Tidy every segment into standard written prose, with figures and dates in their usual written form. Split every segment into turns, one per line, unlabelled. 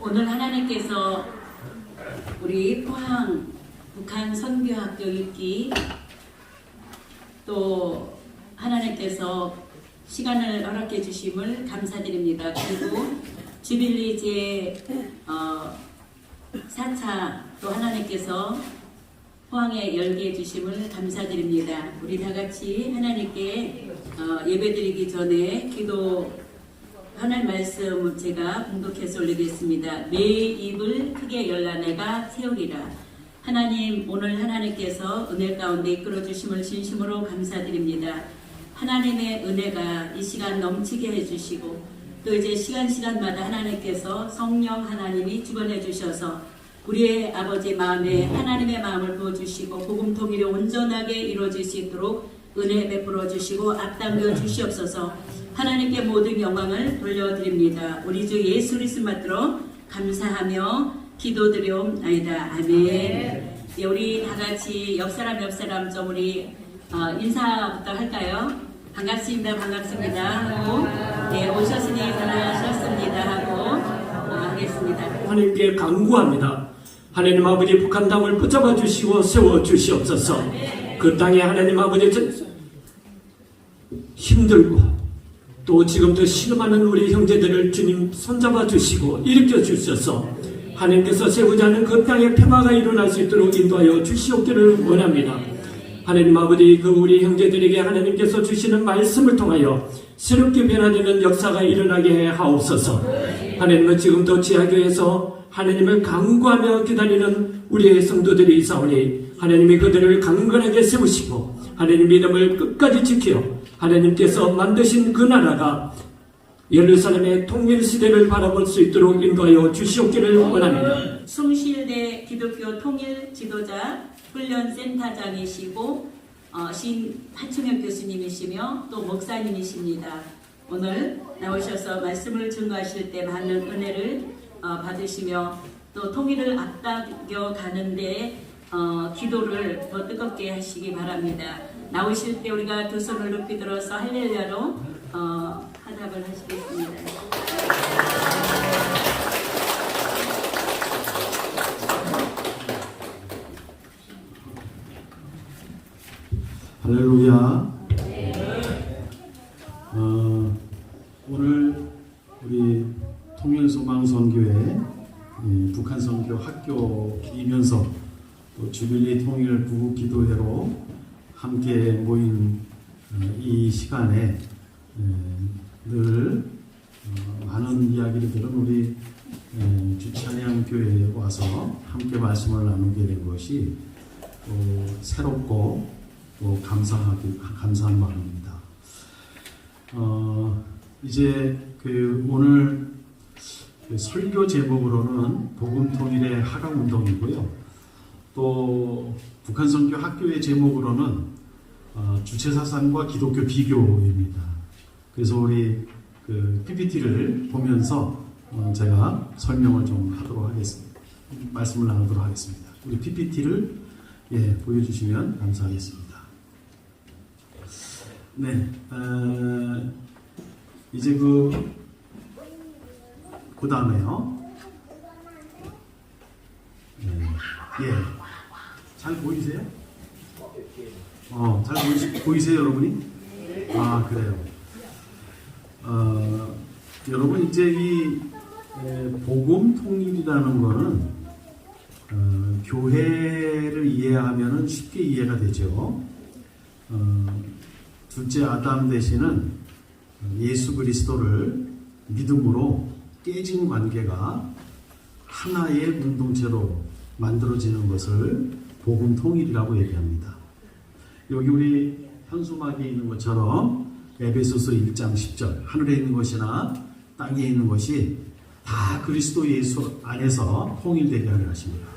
오늘 하나님께서 우리 포항 북한 선교학교 읽기 또 하나님께서 시간을 허락해 주심을 감사드립니다. 그리고 주빌리 제 4차 또 하나님께서 포항에 열게 해주심을 감사드립니다. 우리 다같이 하나님께 예배드리기 전에 하나님 말씀 제가 봉독해서 올리겠습니다. 내 입을 크게 열라 내가 세우리라. 하나님, 오늘 하나님께서 은혜 가운데 이끌어 주심을 진심으로 감사드립니다. 하나님의 은혜가 이 시간 넘치게 해주시고 또 이제 시간마다 하나님께서 성령 하나님이 주관해 주셔서 우리의 아버지 마음에 하나님의 마음을 부어주시고 복음 통일이 온전하게 이루어질 수 있도록 은혜 베풀어 주시고 앞당겨 주시옵소서. 하나님께 모든 영광을 돌려드립니다. 우리 주 예수 그리스도 받들어 감사하며 기도드리옵나이다. 아멘. 네, 우리 다같이 옆 사람 좀 우리 인사부터 할까요? 반갑습니다. 하고 네, 오셨으니 잘하셨습니다 하고 하겠습니다.
하나님께 간구합니다. 하나님 아버지 북한 땅을 붙잡아 주시고 세워 주시옵소서. 그 땅에 하나님 아버지 힘들고 또 지금도 신음하는 우리 형제들을 주님 손잡아 주시고 일으켜 주셔서 하나님께서 세우지 않은 그 땅에 평화가 일어날 수 있도록 인도하여 주시옵기를 원합니다. 하나님 아버지 그 우리 형제들에게 하나님께서 주시는 말씀을 통하여 새롭게 변화되는 역사가 일어나게 하옵소서. 하나님은 지금도 지하교에서 하나님을 간구하며 기다리는 우리의 성도들이 있사오니 하나님이 그들을 강건하게 세우시고 하나님 믿음을 끝까지 지켜 하나님께서 만드신 그 나라가 예루살렘의 통일시대를 바라볼 수 있도록 인도하여 주시옵기를 원합니다.
숭실대 기독교 통일 지도자 훈련센터장이시고 신 한충혁 교수님이시며 또 목사님이십니다. 오늘 나오셔서 말씀을 증거하실 때 많은 은혜를 받으시며 또 통일을 앞당겨 가는데 기도를 더 뜨겁게 하시기 바랍니다. 나오실 때 우리가 두 손을 높이 들어서 할렐루야로 화답을 하시겠습니다.
할렐루야. 오늘 우리 통일소망선교회 북한 선교 학교 기면서 또 주빌리 통일 부부 기도회로 함께 모인 이 시간에 늘 많은 이야기를 들은 우리 주찬양교회에 와서 함께 말씀을 나누게 된 것이 또 새롭고 또 감사한 마음입니다. 이제 오늘 설교 제목으로는 복음 통일의 하강 운동이고요. 또 북한 선교 학교의 제목으로는 주체사상과 기독교 비교입니다. 그래서 우리 PPT를 보면서 제가 설명을 좀 하도록 하겠습니다. 말씀을 나누도록 하겠습니다. 우리 PPT를 보여주시면 감사하겠습니다. 네, 이제 그 다음에요. 잘 보이세요? 잘 보이세요, 여러분이? 아, 그래요. 여러분, 이제 이 복음 통일이라는 거는 교회를 이해하면은 쉽게 이해가 되죠. 둘째 아담 되시는 예수 그리스도를 믿음으로 깨진 관계가 하나의 공동체로 만들어지는 것을 복음 통일이라고 얘기합니다. 여기 우리 현수막에 있는 것처럼 에베소서 1장 10절 하늘에 있는 것이나 땅에 있는 것이 다 그리스도 예수 안에서 통일되게 하려 하십니다.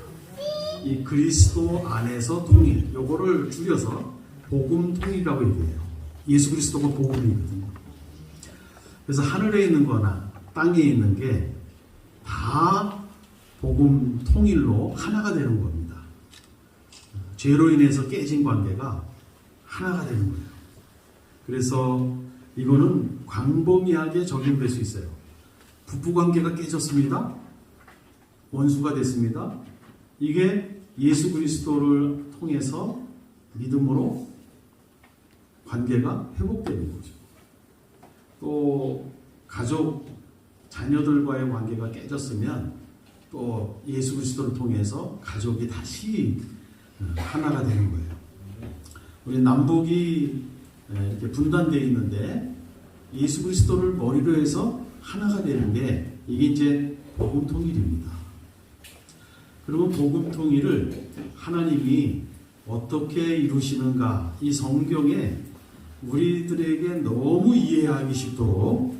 이 그리스도 안에서 통일, 요거를 줄여서 복음 통일이라고 얘기해요. 예수 그리스도가 복음이거든요. 그래서 하늘에 있는 거나 땅에 있는 게 다 복음 통일로 하나가 되는 겁니다. 죄로 인해서 깨진 관계가 하나가 되는 거예요. 그래서 이거는 광범위하게 적용될 수 있어요. 부부관계가 깨졌습니다. 원수가 됐습니다. 이게 예수 그리스도를 통해서 믿음으로 관계가 회복되는 거죠. 또 가족, 자녀들과의 관계가 깨졌으면 또 예수 그리스도를 통해서 가족이 다시 하나가 되는 거예요. 우리 남북이 이렇게 분단되어 있는데 예수 그리스도를 머리로 해서 하나가 되는 게 이게 이제 복음 통일입니다. 그리고 복음 통일을 하나님이 어떻게 이루시는가, 이 성경에 우리들에게 너무 이해하기 쉽도록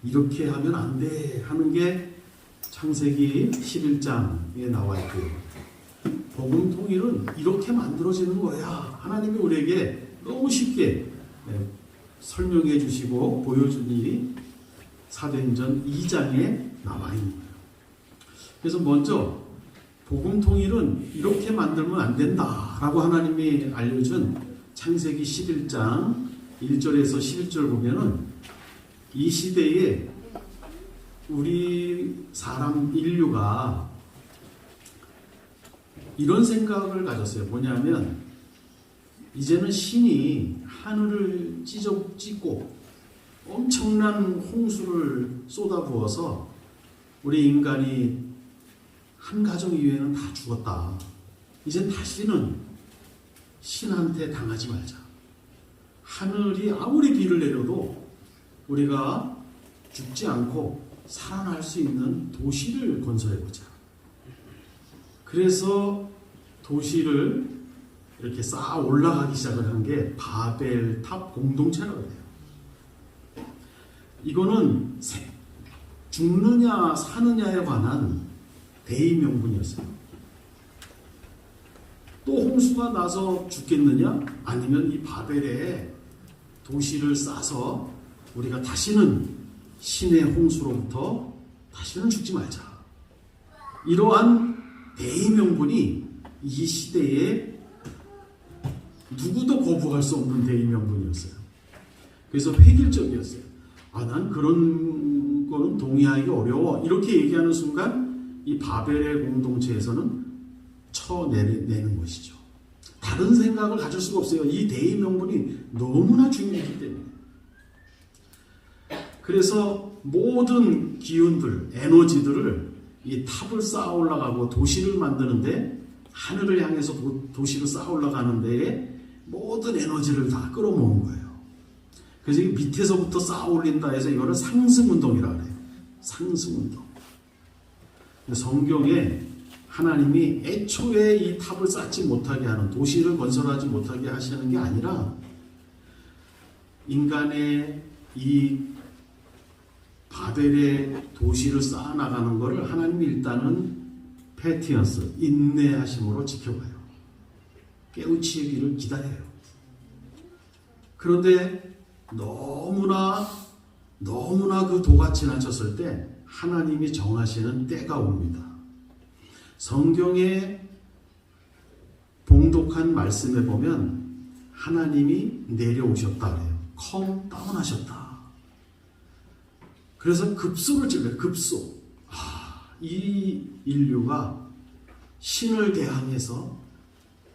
이렇게 하면 안 돼 하는 게 창세기 11장에 나와 있고요. 복음 통일은 이렇게 만들어지는 거야. 하나님이 우리에게 너무 쉽게 설명해 주시고 보여준 일이 사도행전 2장에 나와 있는 거예요. 그래서 먼저 복음 통일은 이렇게 만들면 안 된다라고 하나님이 알려준 창세기 11장 1절에서 11절 보면은 이 시대에 우리 사람 인류가 이런 생각을 가졌어요. 뭐냐면 이제는 신이 하늘을 찢고 엄청난 홍수를 쏟아부어서 우리 인간이 한 가정 이외에는 다 죽었다. 이젠 다시는 신한테 당하지 말자. 하늘이 아무리 비를 내려도 우리가 죽지 않고 살아날 수 있는 도시를 건설해보자. 그래서 도시를 이렇게 쌓아 올라가기 시작을 한 게 바벨탑 공동체라고 해요. 이거는 죽느냐 사느냐에 관한 대의 명분이었어요. 또 홍수가 나서 죽겠느냐? 아니면 이 바벨에 도시를 쌓아서 우리가 다시는 신의 홍수로부터 다시는 죽지 말자. 이러한 대의 명분이 이 시대에 누구도 거부할 수 없는 대의 명분이었어요. 그래서 획일적이었어요. 난 그런 거는 동의하기 어려워. 이렇게 얘기하는 순간 이 바벨의 공동체에서는 쳐내는 것이죠. 다른 생각을 가질 수가 없어요. 이 대의 명분이 너무나 중요하기 때문에. 그래서 모든 기운들, 에너지들을 이 탑을 쌓아 올라가고 도시를 만드는데, 하늘을 향해서 도시를 쌓아 올라가는 데에 모든 에너지를 다 끌어모은 거예요. 그래서 이 밑에서부터 쌓아 올린다 해서 이거를 상승운동이라고 해요. 상승운동. 성경에 하나님이 애초에 이 탑을 쌓지 못하게 하는, 도시를 건설하지 못하게 하시는 게 아니라 인간의 이 바벨의 도시를 쌓아나가는 것을 하나님이 일단은 패티언스, 인내하심으로 지켜봐요. 깨우치기를 기다려요. 그런데 너무나 그 도가 지나쳤을 때 하나님이 정하시는 때가 옵니다. 성경의 봉독한 말씀에 보면 하나님이 내려오셨다 그래요. 컴 다운하셨다. 그래서 급소를 질러요. 급소. 이 인류가 신을 대항해서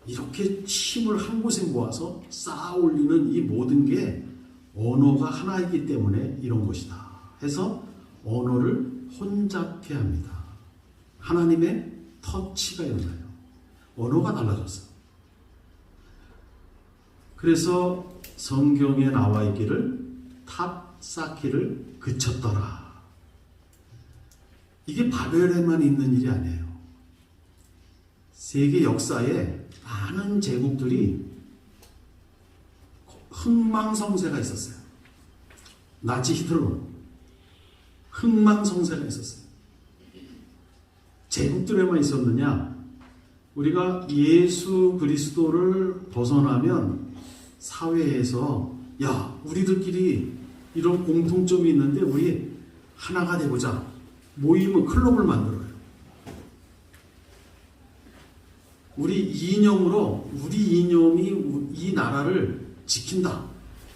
이렇게 힘을 한 곳에 모아서 쌓아 올리는 이 모든 게 언어가 하나이기 때문에 이런 것이다 해서 언어를 혼잡케 합니다. 하나님의 터치가 일어나요. 언어가 달라졌어요. 그래서 성경에 나와 있기를 탑 쌓기를 그쳤더라. 이게 바벨에만 있는 일이 아니에요. 세계 역사에 많은 제국들이 흥망성쇠가 있었어요. 나치 히틀러 흥망성쇠가 있었어요. 제국들에만 있었느냐? 우리가 예수 그리스도를 벗어나면 사회에서 우리들끼리 이런 공통점이 있는데 우리 하나가 되고자 모이면 클럽을 만들어요. 우리 이념으로 우리 이념이 이 나라를 지킨다.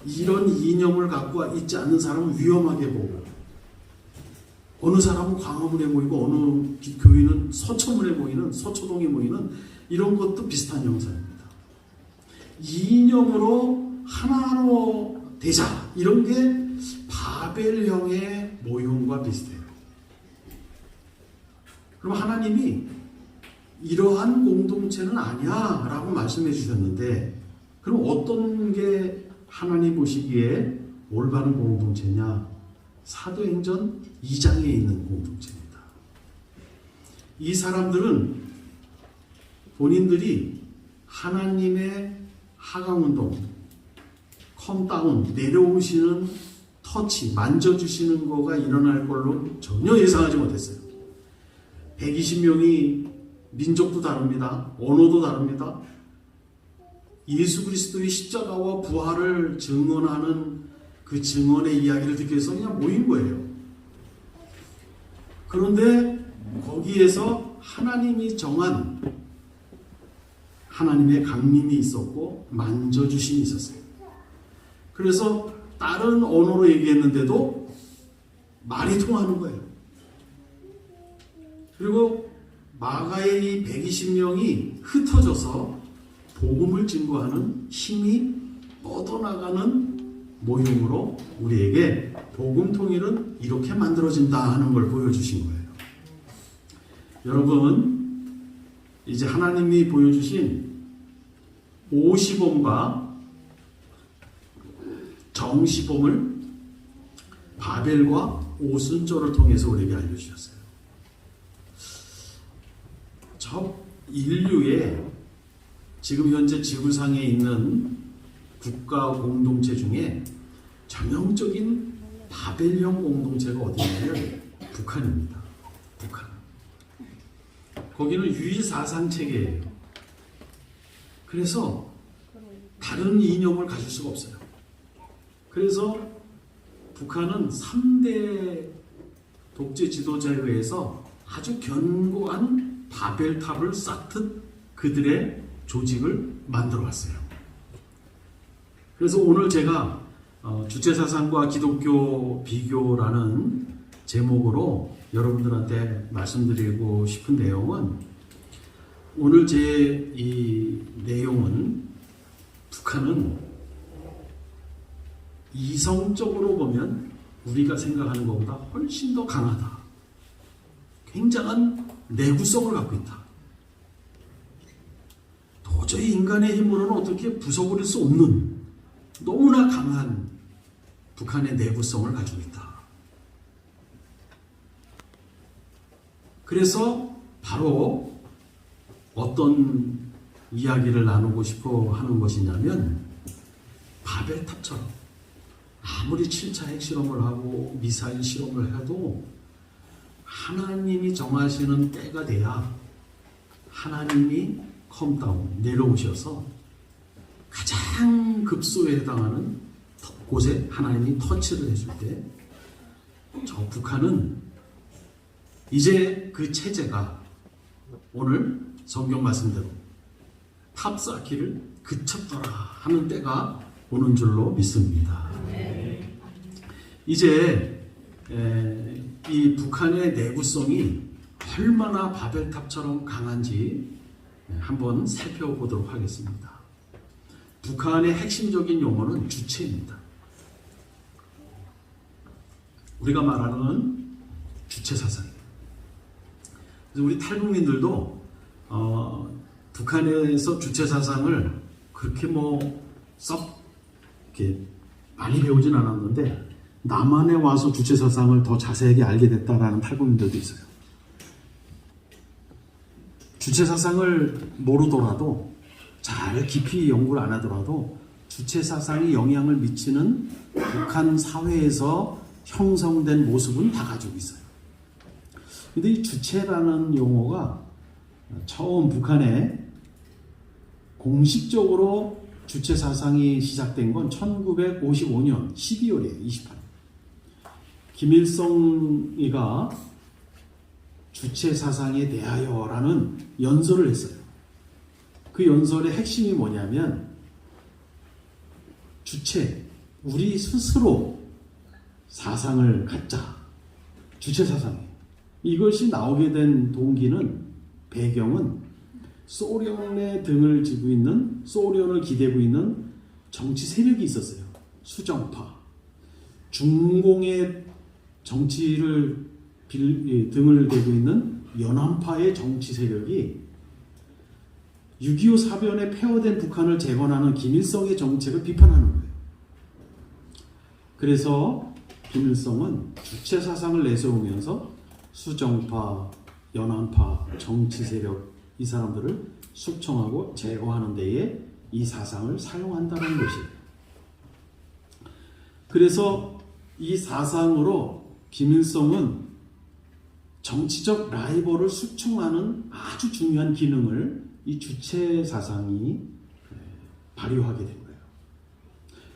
이런 이념을 갖고 있지 않는 사람은 위험하게 보고 어느 사람은 광화문에 모이고 어느 교인은 서초문에 모이는 서초동에 모이는 이런 것도 비슷한 형상입니다. 이념으로 하나로 되자 이런 게 바벨형의 모형과 비슷해요. 그럼 하나님이 이러한 공동체는 아니야 라고 말씀해 주셨는데 그럼 어떤 게 하나님 보시기에 올바른 공동체냐? 사도행전 2장에 있는 공동체입니다. 이 사람들은 본인들이 하나님의 하강운동, 컴다운, 내려오시는 터치, 만져주시는 거가 일어날 걸로 전혀 예상하지 못했어요. 120명이 민족도 다릅니다. 언어도 다릅니다. 예수 그리스도의 십자가와 부활을 증언하는 그 증언의 이야기를 듣기 위해서 그냥 모인 거예요. 그런데 거기에서 하나님이 정한 하나님의 강림이 있었고 만져주심이 있었어요. 그래서 다른 언어로 얘기했는데도 말이 통하는 거예요. 그리고 마가의 120명이 흩어져서 복음을 증거하는 힘이 뻗어나가는 모형으로 우리에게 복음 통일은 이렇게 만들어진다 하는 걸 보여주신 거예요. 여러분, 이제 하나님이 보여주신 오시범과 정시범을 바벨과 오순절을 통해서 우리에게 알려주셨어요. 저 인류의 지금 현재 지구상에 있는 국가 공동체 중에 전형적인 바벨형 공동체가 어디냐면 북한입니다. 북한. 거기는 유일사상 체계예요. 그래서 다른 이념을 가질 수가 없어요. 그래서 북한은 3대 독재 지도자에 의해서 아주 견고한 바벨탑을 쌓듯 그들의 조직을 만들어 왔어요. 그래서 오늘 제가 주체사상과 기독교 비교라는 제목으로 여러분들한테 말씀드리고 싶은 내용은 오늘 제 이 내용은 북한은 이성적으로 보면 우리가 생각하는 것보다 훨씬 더 강하다. 굉장한 내구성을 갖고 있다. 도저히 인간의 힘으로는 어떻게 부숴버릴 수 없는 너무나 강한 북한의 내구성을 가지고 있다. 그래서 바로 어떤 이야기를 나누고 싶어 하는 것이냐면 바벨탑처럼 아무리 7차 핵실험을 하고 미사일 실험을 해도 하나님이 정하시는 때가 돼야 하나님이 컴다운 내려오셔서 가장 급소에 해당하는 곳에 하나님이 터치를 해줄 때 저 북한은 이제 그 체제가 오늘 성경 말씀대로 탑 쌓기를 그쳤더라 하는 때가 오는 줄로 믿습니다. 이제 이 북한의 내구성이 얼마나 바벨탑처럼 강한지 한번 살펴보도록 하겠습니다. 북한의 핵심적인 용어는 주체입니다. 우리가 말하는 주체사상이에요. 그래서 우리 탈북민들도 북한에서 주체사상을 그렇게 썩 이렇게 많이 배우진 않았는데 남한에 와서 주체사상을 더 자세하게 알게 됐다라는 탈북민들도 있어요. 주체사상을 모르더라도 잘 깊이 연구를 안 하더라도 주체사상이 영향을 미치는 북한 사회에서 형성된 모습은 다 가지고 있어요. 근데 이 주체라는 용어가 처음 북한에 공식적으로 주체사상이 시작된 건 1955년 12월이에요. 28일. 김일성이가 주체사상에 대하여라는 연설을 했어요. 그 연설의 핵심이 뭐냐면 주체, 우리 스스로 사상을 갖자. 주체사상이에요. 이것이 나오게 된 동기는, 배경은 소련의 등을 지고 있는, 소련을 기대고 있는 정치 세력이 있었어요. 수정파. 중공의 정치를 등을 대고 있는 연안파의 정치 세력이 6.25 사변에 폐허된 북한을 재건하는 김일성의 정책을 비판하는 거예요. 그래서 김일성은 주체 사상을 내세우면서 수정파, 연안파, 정치 세력 이 사람들을 숙청하고 제거하는 데에 이 사상을 사용한다는 것이에요. 그래서 이 사상으로 김일성은 정치적 라이벌을 숙청하는 아주 중요한 기능을 이 주체 사상이 발휘하게 된 거예요.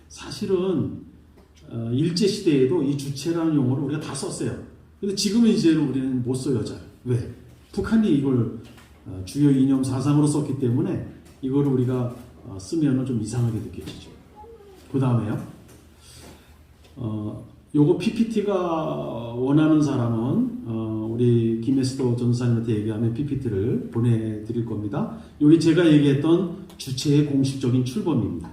사실은 일제 시대에도 이 주체라는 용어를 우리가 다 썼어요. 근데 지금은 이제는 우리는 못 써요, 잘. 왜? 북한이 이걸 주요 이념 사상으로 썼기 때문에 이걸 우리가 쓰면은 좀 이상하게 느껴지죠. 그 다음에요. 요거 PPT가 원하는 사람은 우리 김에스더 전사님한테 얘기하면 PPT를 보내드릴 겁니다. 여기 제가 얘기했던 주체의 공식적인 출범입니다.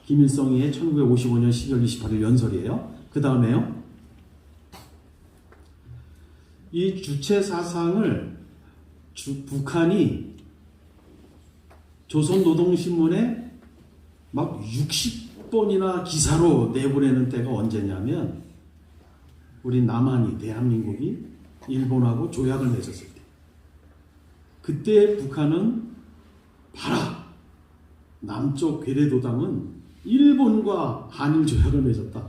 김일성의 1955년 12월 28일 연설이에요. 그 다음에요. 이 주체 사상을 북한이 조선노동신문에 막 60번이나 기사로 내보내는 때가 언제냐면 우리 남한이, 대한민국이 일본하고 조약을 맺었을 때, 그때 북한은 봐라, 남쪽 괴뢰도당은 일본과 한일 조약을 맺었다,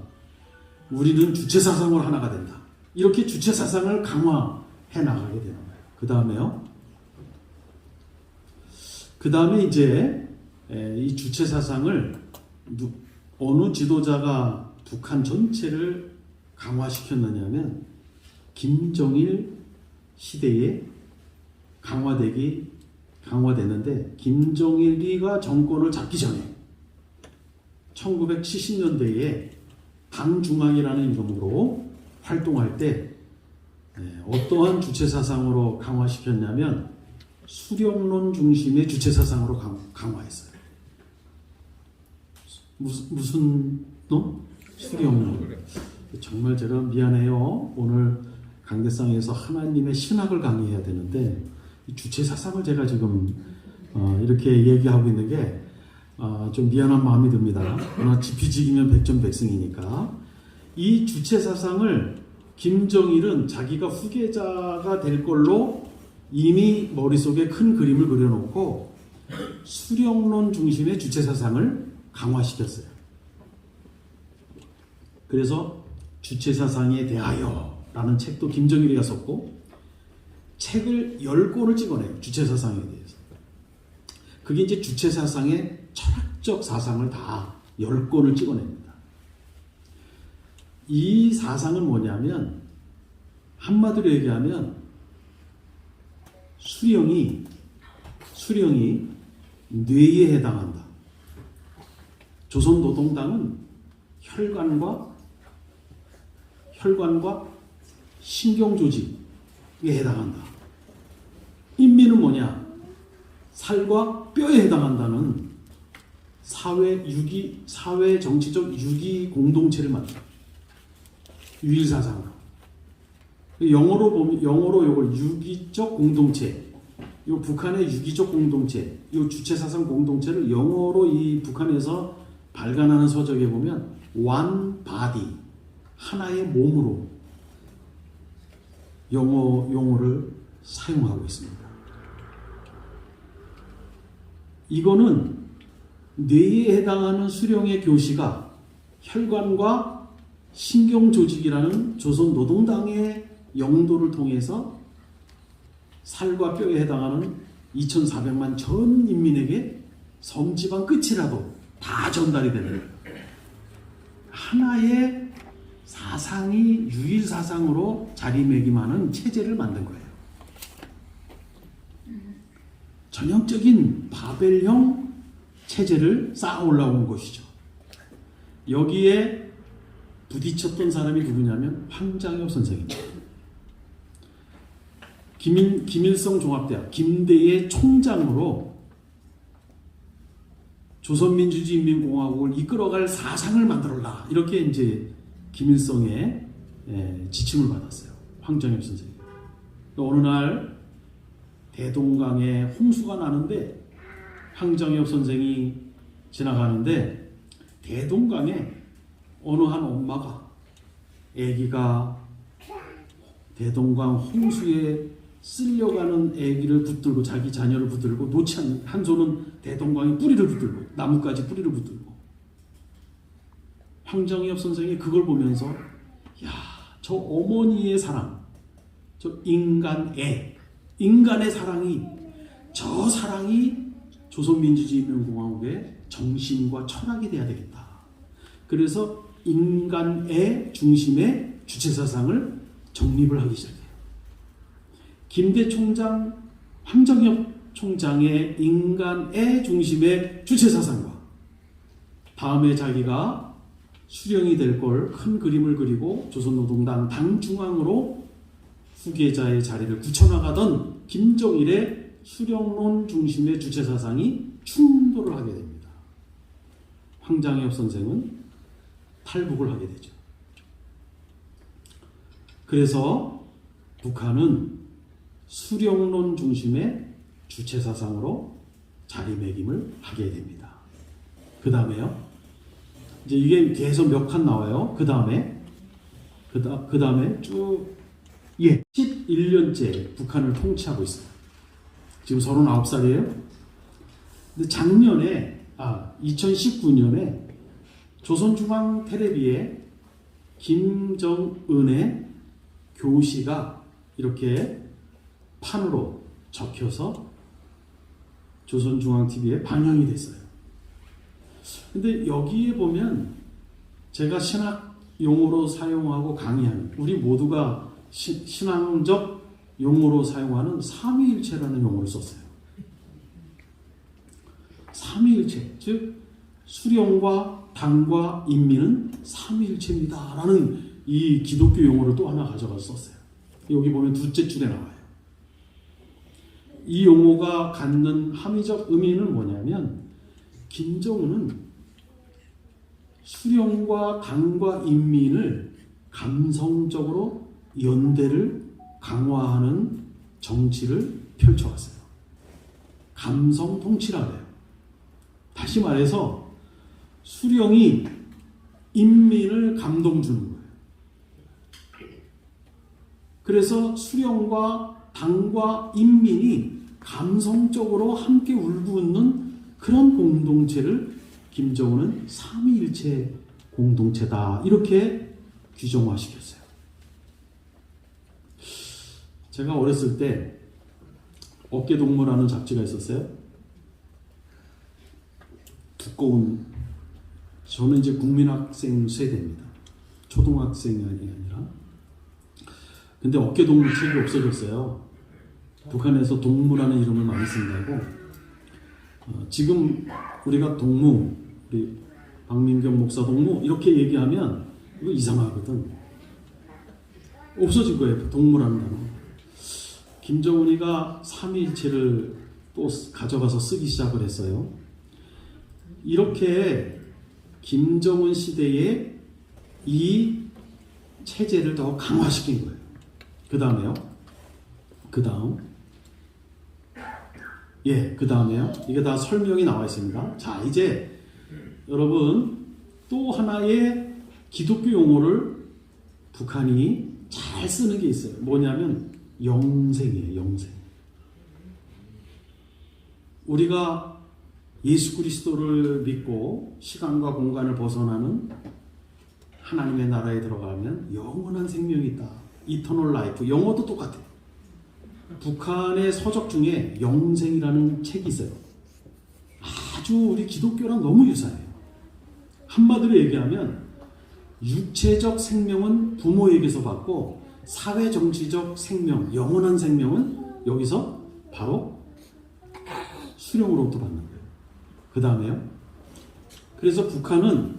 우리는 주체사상으로 하나가 된다, 이렇게 주체사상을 강화해 나가게 되는 거예요. 그 다음에요. 그 다음에 이제 이 주체사상을 어느 지도자가 북한 전체를 강화시켰느냐면 김정일 시대에 강화됐는데, 김정일이가 정권을 잡기 전에 1970년대에 당중앙이라는 이름으로 활동할 때 어떠한 주체사상으로 강화시켰냐면 수령론 중심의 주체사상으로 강화했어요. 무슨 놈? 수령론. 정말 제가 미안해요. 오늘 강대상에서 하나님의 신학을 강의해야 되는데 이 주체사상을 제가 지금 이렇게 얘기하고 있는 게 좀 미안한 마음이 듭니다. 그러나 지피지기면 백전백승이니까 이 주체사상을 김정일은 자기가 후계자가 될 걸로 이미 머릿속에 큰 그림을 그려놓고 수령론 중심의 주체사상을 강화시켰어요. 그래서 주체사상에 대하여 라는 책도 김정일이가 썼고, 책을 10권을 찍어내요. 주체사상에 대해서. 그게 이제 주체사상의 철학적 사상을 다 10권을 찍어냅니다. 이 사상은 뭐냐면, 한마디로 얘기하면 수령이 뇌에 해당한다. 조선노동당은 혈관과 신경조직에 해당한다. 인민은 뭐냐? 살과 뼈에 해당한다는 사회 정치적 유기 공동체를 만든다. 유일사상으로. 영어로 요걸 유기적 공동체, 요 북한의 유기적 공동체, 요 주체사상 공동체를 영어로 이 북한에서 발간하는 서적에 보면 one body, 하나의 몸으로 용어를 사용하고 있습니다. 이거는 뇌에 해당하는 수령의 교시가 혈관과 신경조직이라는 조선노동당의 영도를 통해서 살과 뼈에 해당하는 2,400만 전 인민에게 섬지방 끝이라도 다 전달이 되는 거예요. 하나의 사상이 유일사상으로 자리매김하는 체제를 만든 거예요. 전형적인 바벨형 체제를 쌓아 올라온 것이죠. 여기에 부딪혔던 사람이 누구냐면 황장엽 선생입니다. 김일성 종합대학 김대의 총장으로 조선민주주의인민공화국을 이끌어갈 사상을 만들어라. 이렇게 이제 김일성의 지침을 받았어요. 황정엽 선생님. 어느 날 대동강에 홍수가 나는데 황정엽 선생이 지나가는데 대동강에 어느 한 엄마가 아기가 대동강 홍수에 쓸려가는 아기를 붙들고 자기 자녀를 붙들고 놓지 않는 한 손은 대동강의 뿌리를 붙들고 나뭇가지 뿌리를 붙들고 황정엽 선생이 그걸 보면서 야, 저 어머니의 사랑, 저 인간의 사랑이 저 사랑이 조선민주주의인민공화국의 정신과 철학이 돼야 되겠다. 그래서 인간의 중심의 주체사상을 정립을 하기 시작해요. 김대 총장, 황정엽 총장의 인간의 중심의 주체사상과 다음에 자기가 수령이 될 걸 큰 그림을 그리고 조선노동당 당중앙으로 후계자의 자리를 굳혀나가던 김정일의 수령론 중심의 주체사상이 충돌을 하게 됩니다. 황정엽 선생은 탈북을 하게 되죠. 그래서 북한은 수령론 중심의 주체사상으로 자리매김을 하게 됩니다. 그 다음에요. 이제 이게 계속 몇 칸 나와요. 그 다음에 쭉 11년째 북한을 통치하고 있어요. 지금 39살이에요. 근데 작년에 2019년에 조선중앙 텔레비에 김정은의 교시가 이렇게 판으로 적혀서 조선중앙TV에 방영이 됐어요. 근데 여기에 보면 제가 신학 용어로 사용하고 강의하는 우리 모두가 신앙적 용어로 사용하는 삼위일체라는 용어를 썼어요. 삼위일체, 즉 수령과 당과 인민은 삼위일체입니다 라는 이 기독교 용어를 또 하나 가져가서 썼어요. 여기 보면 둘째 줄에 나와요. 이 용어가 갖는 함의적 의미는 뭐냐면 김정은은 수령과 당과 인민을 감성적으로 연대를 강화하는 정치를 펼쳐왔어요. 감성 통치라고 해요. 다시 말해서 수령이 인민을 감동 주는 거예요. 그래서 수령과 당과 인민이 감성적으로 함께 울부짖는 그런 공동체를 김정은은 삼위일체 공동체다 이렇게 규정화시켰어요. 제가 어렸을 때 어깨동무라는 잡지가 있었어요. 두꺼운, 저는 이제 국민학생 세대입니다. 초등학생이 아니라. 근데 어깨동무 책이 없어졌어요. 북한에서 동무라는 이름을 많이 쓴다고. 지금 우리가 동무, 우리 박민경 목사 동무 이렇게 얘기하면 이거 이상하거든. 없어진 거예요. 동무라는 단어. 김정은이가 삼위일체를 또 가져가서 쓰기 시작을 했어요. 이렇게 김정은 시대에 이 체제를 더 강화시킨 거예요. 그 다음에요. 그 다음에요. 이게 다 설명이 나와 있습니다. 자, 이제 여러분 또 하나의 기독교 용어를 북한이 잘 쓰는 게 있어요. 뭐냐면 영생이에요. 영생. 우리가 예수 그리스도를 믿고 시간과 공간을 벗어나는 하나님의 나라에 들어가면 영원한 생명이 있다. 이터널 라이프. 영어도 똑같아요. 북한의 서적 중에 영생이라는 책이 있어요. 아주 우리 기독교랑 너무 유사해요. 한마디로 얘기하면 육체적 생명은 부모에게서 받고 사회정치적 생명, 영원한 생명은 여기서 바로 수령으로부터 받는 거예요. 그 다음에요. 그래서 북한은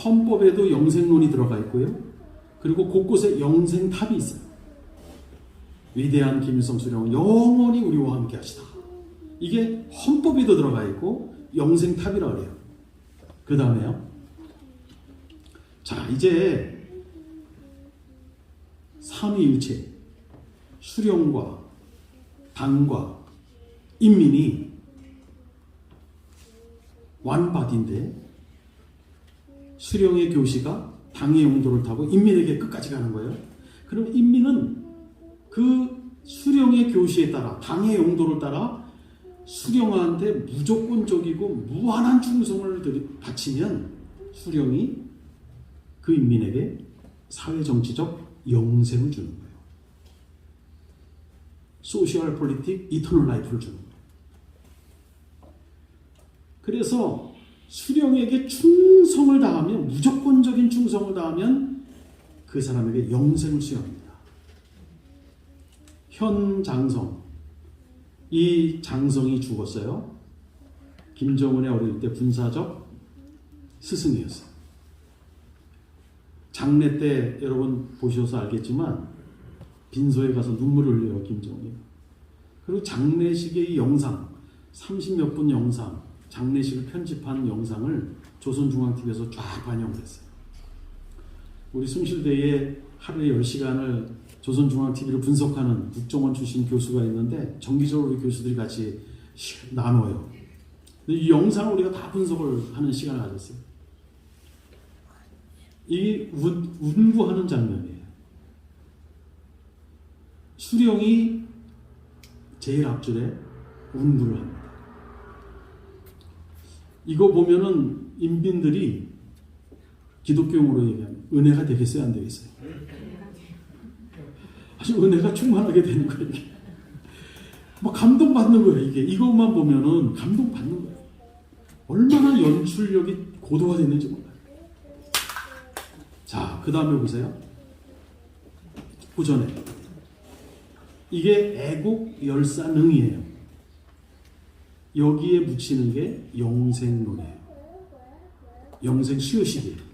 헌법에도 영생론이 들어가 있고요. 그리고 곳곳에 영생탑이 있어요. 위대한 김일성 수령은 영원히 우리와 함께 하시다. 이게 헌법에도 들어가 있고 영생탑이라고 그래요. 그 다음에요. 자, 이제 삼위일체, 수령과 당과 인민이 완바디인데 수령의 교시가 당의 용도를 타고 인민에게 끝까지 가는 거예요. 그럼 인민은 그 수령의 교시에 따라 당의 용도를 따라 수령한테 무조건적이고 무한한 충성을 바치면 수령이 그 인민에게 사회정치적 영생을 주는 거예요. 소셜 폴리틱 이터널 라이프를 주는 거예요. 그래서 수령에게 충성을 다하면, 무조건적인 충성을 다하면 그 사람에게 영생을 수여합니다. 현 장성, 이 장성이 죽었어요. 김정은의 어릴 때 군사적 스승이었어요. 장례 때 여러분 보셔서 알겠지만 빈소에 가서 눈물을 흘려요, 김정은이. 그리고 장례식의 이 영상, 30몇 분 영상, 장례식을 편집한 영상을 조선중앙TV에서 쫙 반영됐어요. 우리 숭실대에 하루에 10시간을 조선중앙TV를 분석하는 국정원 출신 교수가 있는데 정기적으로 우리 교수들이 같이 나눠요. 이 영상을 우리가 다 분석을 하는 시간을 가졌어요. 이 운구하는 장면이에요. 수령이 제일 앞줄에 운구를 합니다. 이거 보면은 인민들이 기독교용으로 얘기하면 은혜가 되겠어요, 안 되겠어요? 아주 은혜가 충만하게 되는 거예요. 이게. 막 감동받는 거예요. 이게 이것만 보면은 감동받는 거예요. 얼마나 연출력이 고도화됐는지 몰라요. 자, 그 다음에 보세요. 후전에 이게 애국열사능이에요. 여기에 묻히는 게 영생론이에요. 영생수요식이에요.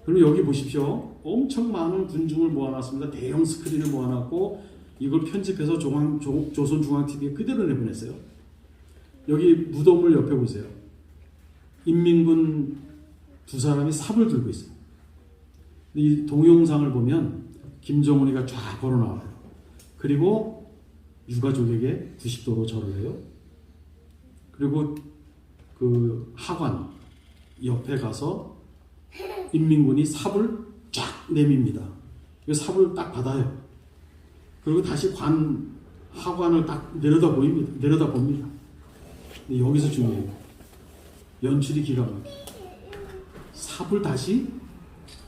그럼 여기 보십시오. 엄청 많은 군중을 모아놨습니다. 대형 스크린을 모아놨고 이걸 편집해서 조선중앙TV에 그대로 내보냈어요. 여기 무덤을 옆에 보세요. 인민군 두 사람이 삽을 들고 있어요. 이 동영상을 보면 김정은이가 쫙 걸어 나와요. 그리고 유가족에게 90도로 절을 해요. 그리고 그 하관 옆에 가서 인민군이 삽을 쫙 내밉니다. 그 삽을 딱 받아요. 그리고 다시 하관을 딱 내려다 봅니다. 근데 여기서 중요해요. 연출이 기가 막혀요. 삽을 다시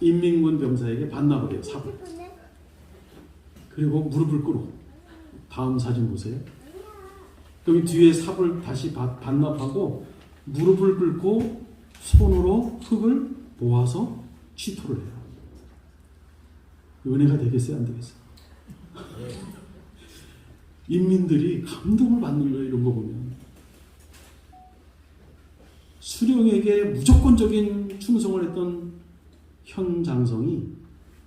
인민군 병사에게 반납을 해요. 삽을. 그리고 무릎을 꿇어. 다음 사진 보세요. 여기 뒤에 삽을 다시 반납하고 무릎을 꿇고 손으로 흙을 모아서 취토를 해요. 은혜가 되겠어요, 안 되겠어요? 인민들이 감동을 받는 거예요, 이런 거 보면. 수령에게 무조건적인 충성을 했던 현 장성이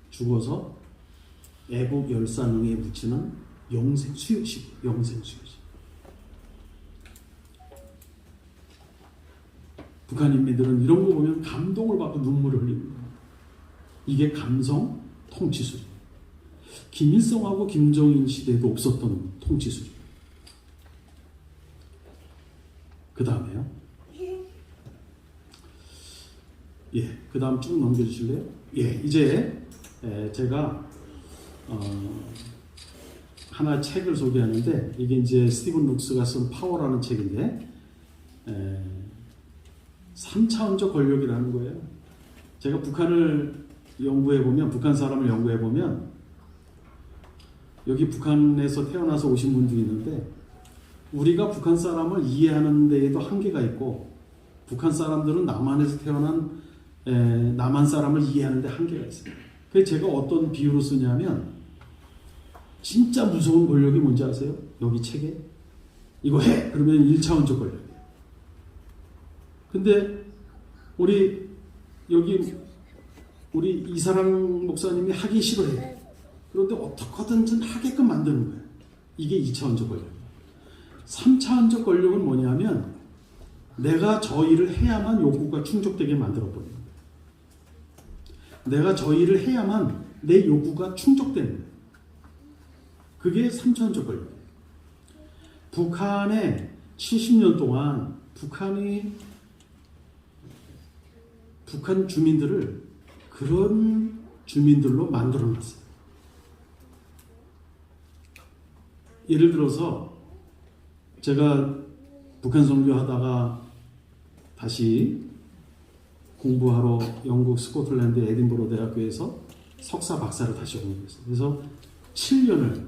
죽어서 애국 열사능에 묻히는 영생수요식, 영생수요식. 북한 인민들은 이런 거 보면 감동을 받고 눈물을 흘립니다. 이게 감성 통치수준. 김일성하고 김정일 시대에도 없었던 통치수준. 그 다음에요. 예, 그 다음 쭉 넘겨주실래요? 예, 이제 제가 하나 책을 소개하는데 이게 이제 스티븐 룩스가 쓴 파워라는 책인데 3차원적 권력이라는 거예요. 제가 북한을 연구해보면, 북한 사람을 연구해보면 여기 북한에서 태어나서 오신 분들이 있는데 우리가 북한 사람을 이해하는 데에도 한계가 있고 북한 사람들은 남한에서 태어난 남한 사람을 이해하는 데 한계가 있어요. 그래서 제가 어떤 비유로 쓰냐면 진짜 무서운 권력이 뭔지 아세요? 여기 책에 이거 해! 그러면 1차원적 권력이에요. 근데 우리 이사랑 목사님이 하기 싫어해요. 그런데 어떻게든지 하게끔 만드는 거예요. 이게 2차원적 권력. 3차원적 권력은 뭐냐면 내가 저 일을 해야만 욕구가 충족되게 만들어버려요. 내가 저 일을 해야만 내 욕구가 충족되는 거예요. 그게 3차원적 권력. 북한에 70년 동안 북한 주민들을 그런 주민들로 만들어놨어요. 예를 들어서 제가 북한 선교하다가 다시 공부하러 영국 스코틀랜드 에딘버러 대학교에서 석사 박사를 다시 공부했어요. 그래서 7년을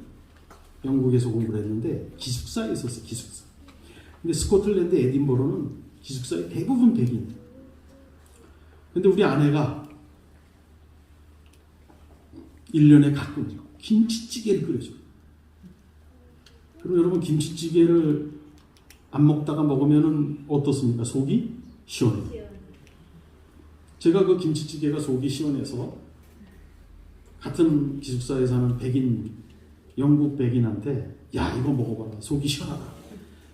영국에서 공부를 했는데 기숙사에 있었어요. 기숙사. 근데 스코틀랜드 에딘버러는 기숙사의 대부분 백인이에요. 근데 우리 아내가 1년에 가끔 김치찌개를 끓여줘요. 그럼 여러분 김치찌개를 안 먹다가 먹으면 어떻습니까? 속이 시원해요. 제가 그 김치찌개가 속이 시원해서 같은 기숙사에 사는 영국 백인한테 야 이거 먹어봐라 속이 시원하다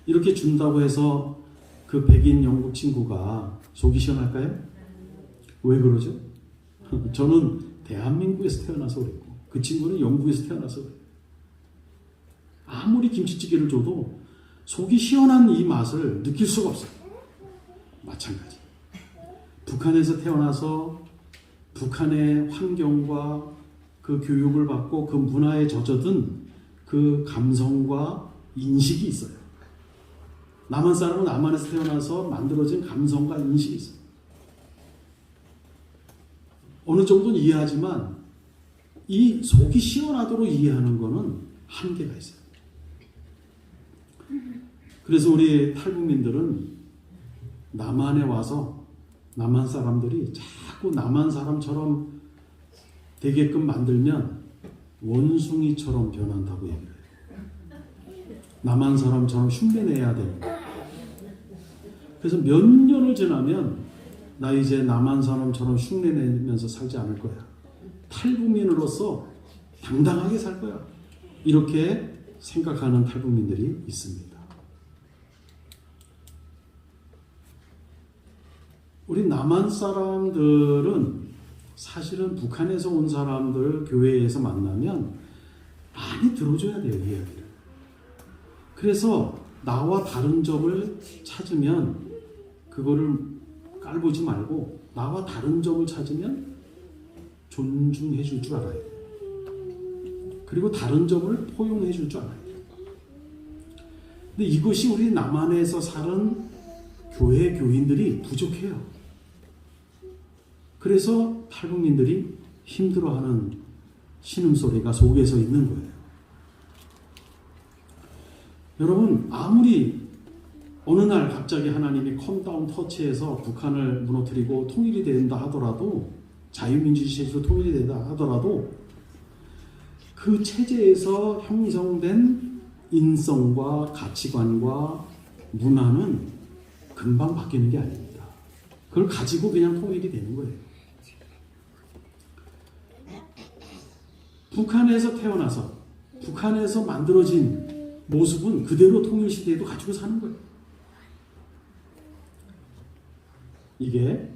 이렇게 준다고 해서 그 백인 영국 친구가 속이 시원할까요? 왜 그러죠? 저는 대한민국에서 태어나서 그랬고 그 친구는 영국에서 태어나서 그래요. 아무리 김치찌개를 줘도 속이 시원한 이 맛을 느낄 수가 없어요. 마찬가지. 북한에서 태어나서 북한의 환경과 그 교육을 받고 그 문화에 젖어든 그 감성과 인식이 있어요. 남한 사람은 남한에서 태어나서 만들어진 감성과 인식이 있어요. 어느 정도는 이해하지만 이 속이 시원하도록 이해하는 거는 한계가 있어요. 그래서 우리 탈북민들은 남한에 와서 남한 사람들이 자꾸 남한 사람처럼 되게끔 만들면 원숭이처럼 변한다고 얘기를 해요. 남한 사람처럼 흉내내야 돼요. 그래서 몇 년을 지나면 나 이제 남한 사람처럼 흉내내면서 살지 않을 거야. 탈북민으로서 당당하게 살 거야. 이렇게 생각하는 탈북민들이 있습니다. 우리 남한 사람들은 사실은 북한에서 온 사람들 교회에서 만나면 많이 들어줘야 돼요, 이야기를. 그래서 나와 다른 점을 찾으면 그거를 깔보지 말고 나와 다른 점을 찾으면 존중해 줄 줄 알아야 돼요. 그리고 다른 점을 포용해 줄 줄 알아야 돼요. 근데 이것이 우리 남한에서 사는 교회 교인들이 부족해요. 그래서 탈북민들이 힘들어하는 신음소리가 속에서 있는 거예요. 여러분 아무리 어느 날 갑자기 하나님이 컴다운 터치해서 북한을 무너뜨리고 통일이 된다 하더라도 자유민주주의 체제로 통일이 된다 하더라도 그 체제에서 형성된 인성과 가치관과 문화는 금방 바뀌는 게 아닙니다. 그걸 가지고 그냥 통일이 되는 거예요. 북한에서 태어나서 북한에서 만들어진 모습은 그대로 통일시대에도 가지고 사는 거예요. 이게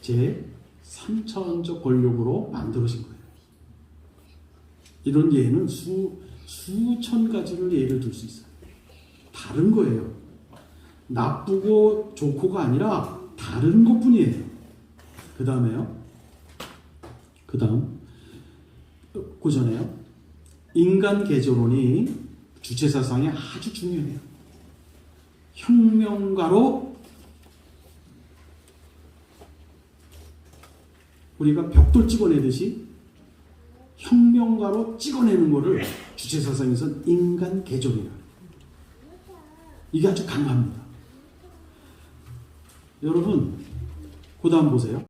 제 3차원적 권력으로 만들어진 거예요. 이런 예는 수천 가지를 예를 들 수 있어요. 다른 거예요. 나쁘고 좋고가 아니라 다른 것 뿐이에요. 그 다음에요. 그 다음 고전에요. 인간 개조론이 주체사상에 아주 중요해요. 혁명가로 우리가 벽돌 찍어내듯이 혁명가로 찍어내는 것을 주체사상에서는 인간 개조론이라. 이게 아주 강합니다. 여러분 그 다음 보세요.